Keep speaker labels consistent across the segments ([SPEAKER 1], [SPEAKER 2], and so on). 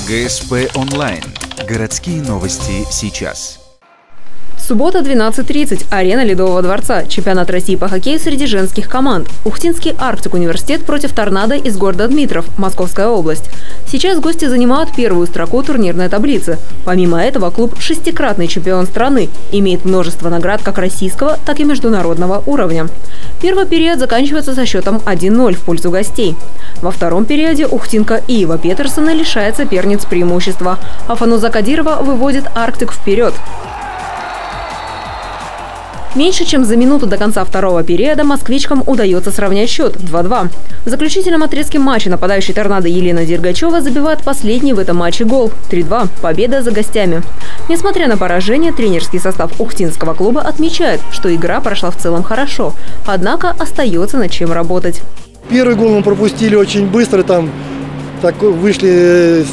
[SPEAKER 1] ГСП онлайн. Городские новости сейчас.
[SPEAKER 2] Суббота, 12:30. Арена Ледового дворца. Чемпионат России по хоккею среди женских команд. Ухтинский Арктик университет против Торнадо из города Дмитров, Московская область. Сейчас гости занимают первую строку турнирной таблицы. Помимо этого, клуб шестикратный чемпион страны, имеет множество наград как российского, так и международного уровня. Первый период заканчивается со счетом 1-0 в пользу гостей. Во втором периоде ухтинка Ива Петерсона лишает соперниц преимущества, а Фануза Кадирова выводит Арктик вперед. Меньше чем за минуту до конца второго периода москвичкам удается сравнять счет 2-2. В заключительном отрезке матча нападающий Торнадо Елена Дергачева забивает последний в этом матче гол. 3-2. Победа за гостями. Несмотря на поражение, тренерский состав ухтинского клуба отмечает, что игра прошла в целом хорошо, однако остается над чем работать.
[SPEAKER 3] Первый гол мы пропустили очень быстро, вышли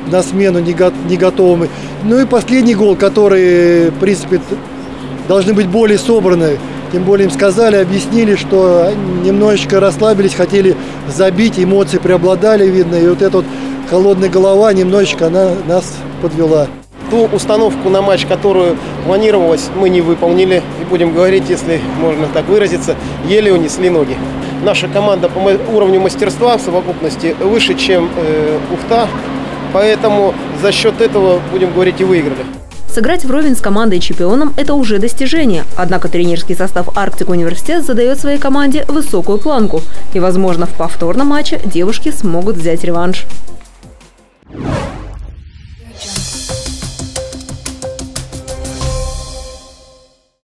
[SPEAKER 3] на смену не готовыми. Ну и последний гол, который, в принципе, должны быть более собраны. Тем более им сказали, объяснили, что немножечко расслабились, хотели забить, эмоции преобладали, видно. И вот эта вот холодная голова немножечко она нас подвела.
[SPEAKER 4] Ту установку на матч, которую планировалось, мы не выполнили. И будем говорить, если можно так выразиться, еле унесли ноги. Наша команда по уровню мастерства в совокупности выше, чем Ухта. Поэтому за счет этого, будем говорить, и выиграли.
[SPEAKER 2] Сыграть вровень с командой-чемпионом – это уже достижение. Однако тренерский состав Арктик университет задает своей команде высокую планку. И, возможно, в повторном матче девушки смогут взять реванш.